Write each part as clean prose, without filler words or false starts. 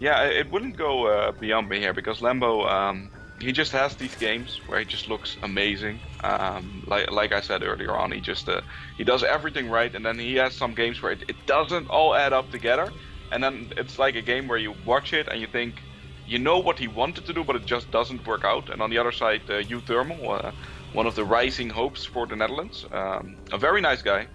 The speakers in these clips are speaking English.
Yeah, it wouldn't go beyond me here because Lambo, he just has these games where he just looks amazing. Like I said earlier on, he does everything right, and then he has some games where it doesn't all add up together, and then it's like a game where you watch it and you think, you know what he wanted to do, but it just doesn't work out. And on the other side, uThermal, one of the rising hopes for the Netherlands, a very nice guy.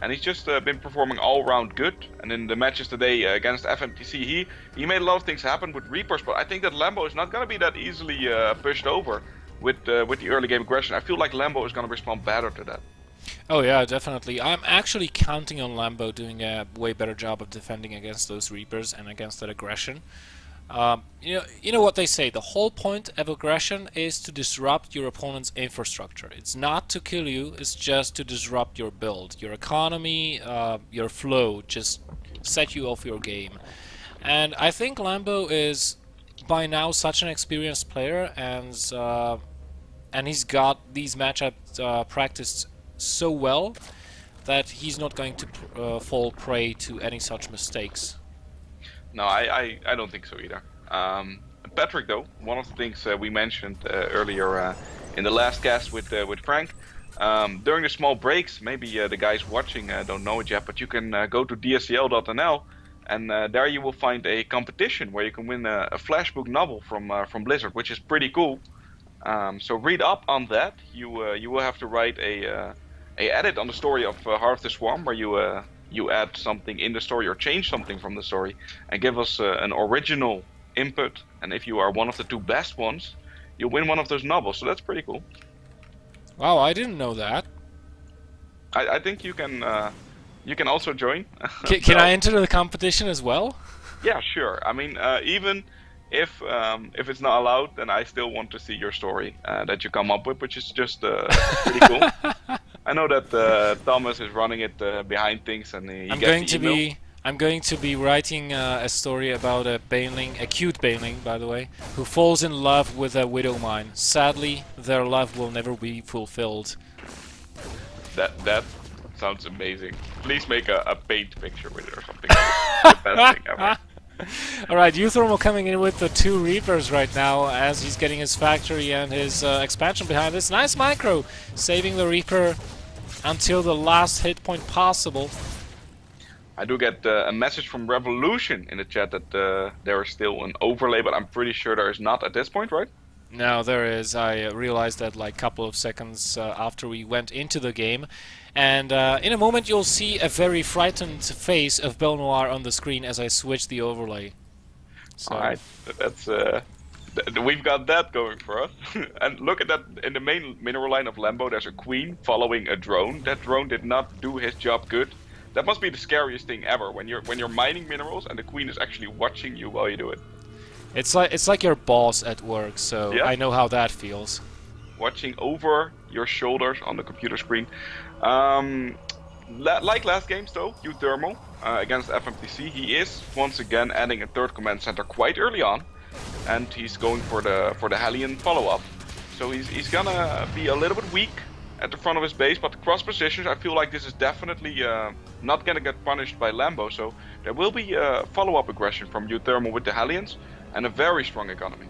And he's just been performing all around good. And in the matches today against FMTC, he made a lot of things happen with Reapers. But I think that Lambo is not going to be that easily pushed over with the early game aggression. I feel like Lambo is going to respond better to that. Oh yeah, definitely. I'm actually counting on Lambo doing a way better job of defending against those Reapers and against that aggression. You know what they say, the whole point of aggression is to disrupt your opponent's infrastructure. It's not to kill you, it's just to disrupt your build, your economy, your flow, just set you off your game. And I think Lambo is by now such an experienced player, and he's got these matchups practiced so well that he's not going to fall prey to any such mistakes. No, I don't think so either. Patrick, though, one of the things we mentioned earlier in the last cast with Frank, during the small breaks, maybe the guys watching don't know it yet, but you can go to DSCL.nl, and there you will find a competition where you can win a flashbook novel from Blizzard, which is pretty cool. So read up on that. You will have to write a edit on the story of Heart of the Swarm, where you add something in the story or change something from the story and give us an original input, and if you are one of the two best ones, you'll win one of those novels, so that's pretty cool. Wow, I didn't know that. I think you can also join. Can I enter the competition as well? Yeah, sure. I mean, even if it's not allowed, then I still want to see your story that you come up with, which is just pretty cool. I know that Thomas is running it behind things, and he gets the email. I'm going to be writing a story about a Baneling, a cute Baneling, by the way, who falls in love with a widow mine. Sadly, their love will never be fulfilled. That sounds amazing. Please make a paint picture with it or something. The best thing ever. Alright, uThermal coming in with the 2 Reapers right now as he's getting his factory and his expansion behind this. Nice micro, saving the Reaper until the last hit point possible. I do get a message from Revolution in the chat that there is still an overlay, but I'm pretty sure there is not at this point, right? No, there is. I realized that like a couple of seconds after we went into the game. And in a moment you'll see a very frightened face of Belnoir on the screen as I switch the overlay. So. Alright, that's we've got that going for us. And look at that, in the main mineral line of Lambo there's a queen following a drone. That drone did not do his job good. That must be the scariest thing ever, when you're mining minerals and the queen is actually watching you while you do it. It's like your boss at work, so yeah. I know how that feels. Watching over your shoulders on the computer screen. Like last games though, uThermal against FMTC, he is once again adding a 3rd command center quite early on, and he's going for the Hellion follow-up. So he's gonna be a little bit weak at the front of his base, but the cross positions, I feel like this is definitely not gonna get punished by Lambo. So there will be follow-up aggression from uThermal with the Hellions and a very strong economy.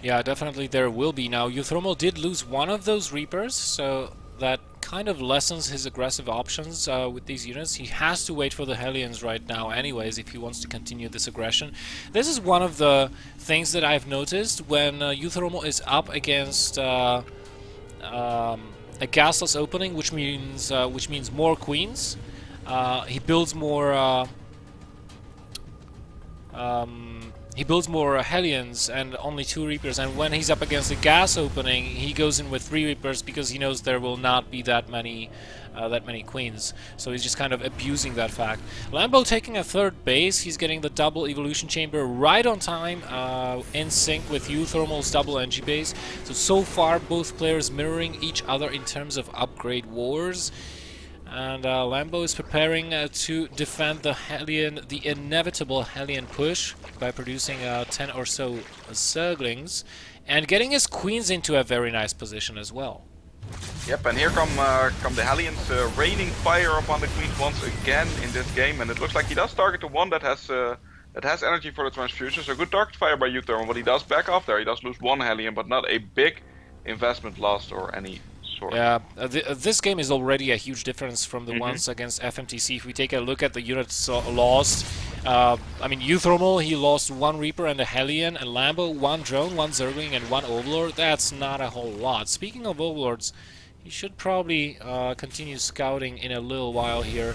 Yeah, definitely there will be. Now, uThermal did lose one of those Reapers, so that kind of lessens his aggressive options with these units. He has to wait for the Hellions right now anyways if he wants to continue this aggression. This is one of the things that I've noticed when uThermal is up against a gasless opening, which means more queens. He builds more Hellions and only 2 Reapers, and when he's up against a gas opening, he goes in with 3 Reapers because he knows there will not be that many queens. So he's just kind of abusing that fact. Lambo taking a 3rd base, he's getting the double evolution chamber right on time, in sync with uThermal's double NG base. So far both players mirroring each other in terms of upgrade wars. And Lambo is preparing to defend the Hellion, the inevitable Hellion push, by producing 10 or so Zerglings, and getting his queens into a very nice position as well. Yep, and here come the Hellions raining fire upon the queens once again in this game, and it looks like he does target the one that has that has energy for the transfusion. So good target fire by uThermal, but he does back off there. He does lose one Hellion, but not a big investment lost or any sort. Yeah, this game is already a huge difference from the ones against FMTC. If we take a look at the units lost, I mean, uThermal, he lost 1 Reaper and a Hellion, and Lambo, 1 Drone, 1 Zergling, and 1 Overlord. That's not a whole lot. Speaking of Overlords, he should probably continue scouting in a little while here.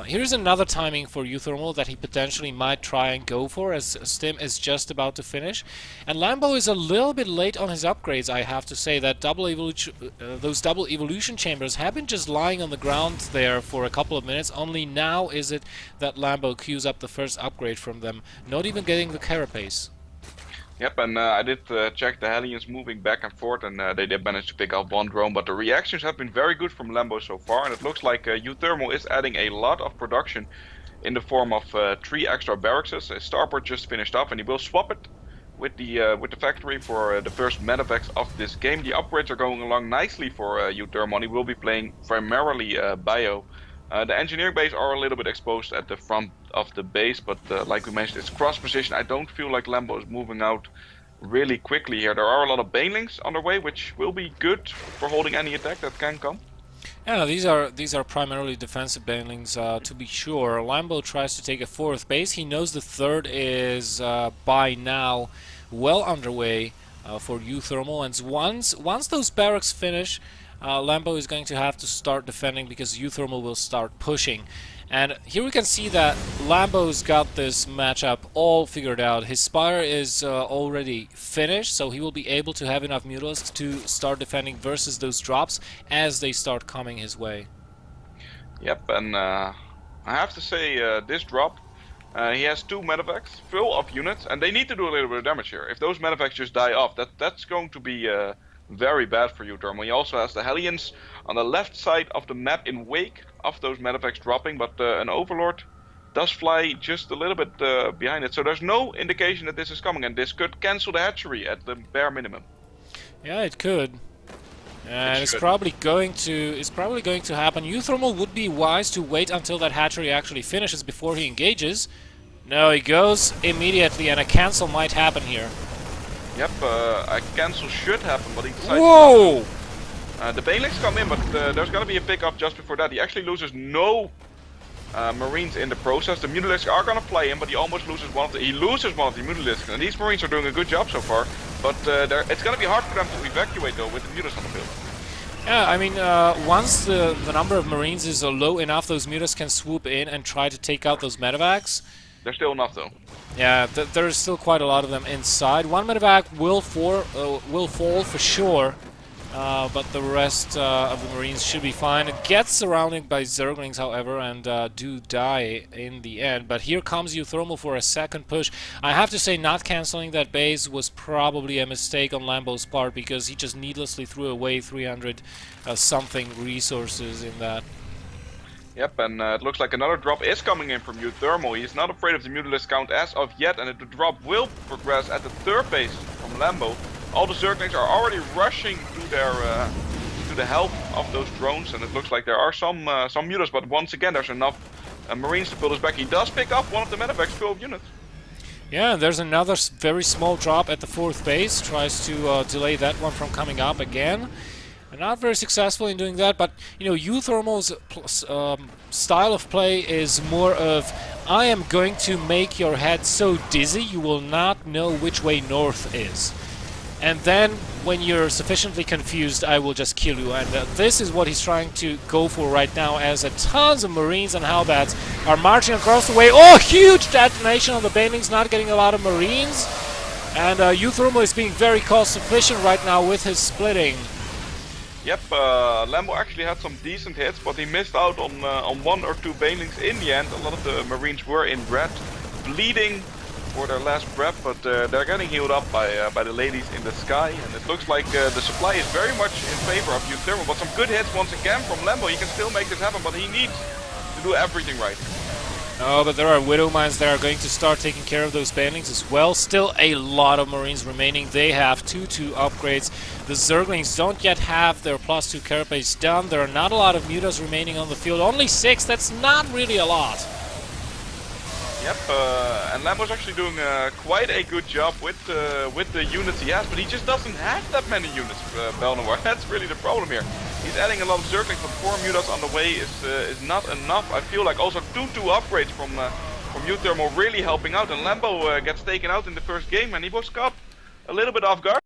Here's another timing for uThermal that he potentially might try and go for, as Stim is just about to finish. And Lambo is a little bit late on his upgrades, I have to say. That those double evolution chambers have been just lying on the ground there for a couple of minutes. Only now is it that Lambo queues up the first upgrade from them, not even getting the carapace. Yep, and I did check the Hellions moving back and forth, and they did manage to pick up 1 drone, but the reactions have been very good from Lambo so far, and it looks like uThermal is adding a lot of production in the form of 3 extra barracks. His starport just finished up, and he will swap it with the factory for the first medevacs of this game. The upgrades are going along nicely for uThermal. He will be playing primarily bio. The engineering bays are a little bit exposed at the front of the base, but like we mentioned, it's cross position. I don't feel like Lambo is moving out really quickly here. There are a lot of banelings on their way, which will be good for holding any attack that can come. Yeah, these are primarily defensive banelings, to be sure. Lambo tries to take a 4th base. He knows the 3rd is by now well underway for uThermal, and once those barracks finish, Lambo is going to have to start defending because uThermal will start pushing. And here we can see that Lambo's got this matchup all figured out. His Spire is already finished, so he will be able to have enough Mutalisks to start defending versus those drops as they start coming his way. Yep, and I have to say this drop, he has 2 medevacs full of units, and they need to do a little bit of damage here. If those medevacs just die off, that's going to be very bad for uThermal. He also has the Hellions on the left side of the map in wake of those medevacs dropping, but an Overlord does fly just a little bit behind it, so there's no indication that this is coming, and this could cancel the hatchery at the bare minimum. Yeah, it could. And it's probably going to happen. uThermal would be wise to wait until that hatchery actually finishes before he engages. No, he goes immediately, and a cancel might happen here. Yep, a cancel should happen, but he decides Whoa! The Banelings come in, but there's gonna be a pickup just before that. He actually loses no Marines in the process. The Mutalisks are gonna fly in, but he almost loses one of the Mutalisks. And these Marines are doing a good job so far, but it's gonna be hard for them to evacuate though with the Mutalisks on the field. Yeah, I mean, once the number of Marines is low enough, those Mutalisks can swoop in and try to take out those medevacs. There's still enough though. Yeah, there's still quite a lot of them inside. 1 medevac will fall for sure, but the rest of the Marines should be fine. It gets surrounded by Zerglings, however, and do die in the end. But here comes uThermal for a second push. I have to say, not cancelling that base was probably a mistake on Lambo's part, because he just needlessly threw away 300 something resources in that. Yep, and it looks like another drop is coming in from uThermal. He's not afraid of the Mutalisk count as of yet, and the drop will progress at the 3rd base from Lambo. All the Zerglings are already rushing to their to the help of those drones, and it looks like there are some Mutalisks, but once again there's enough Marines to pull us back. He does pick up one of the medevacs full of units. Yeah, and there's another very small drop at the 4th base. Tries to delay that one from coming up again. Not very successful in doing that, but you know, uThermal's style of play is more of, I am going to make your head so dizzy you will not know which way north is. And then, when you're sufficiently confused, I will just kill you. And this is what he's trying to go for right now, as tons of Marines and Halberds are marching across the way. Oh, huge detonation on the Banelings, not getting a lot of Marines. And uThermal is being very cost efficient right now with his splitting. Yep, Lambo actually had some decent hits, but he missed out on 1 or 2 Banelings in the end. A lot of the Marines were in red, bleeding for their last breath, but they're getting healed up by the ladies in the sky, and it looks like the supply is very much in favor of uThermal. But some good hits once again from Lambo. He can still make this happen, but he needs to do everything right. No, but there are Widow Mines that are going to start taking care of those Banelings as well. Still a lot of Marines remaining. They have 2-2 upgrades. The Zerglings don't yet have their +2 carapace done. There are not a lot of Mutas remaining on the field. Only 6, that's not really a lot. Yep, and Lambo's actually doing quite a good job with the units he has, but he just doesn't have that many units, Belnoir. That's really the problem here. He's adding a lot of circling, but 4 mutas on the way is not enough. I feel like also 2-2 upgrades from uThermal really helping out, and Lambo gets taken out in the first game, and he was caught a little bit off guard.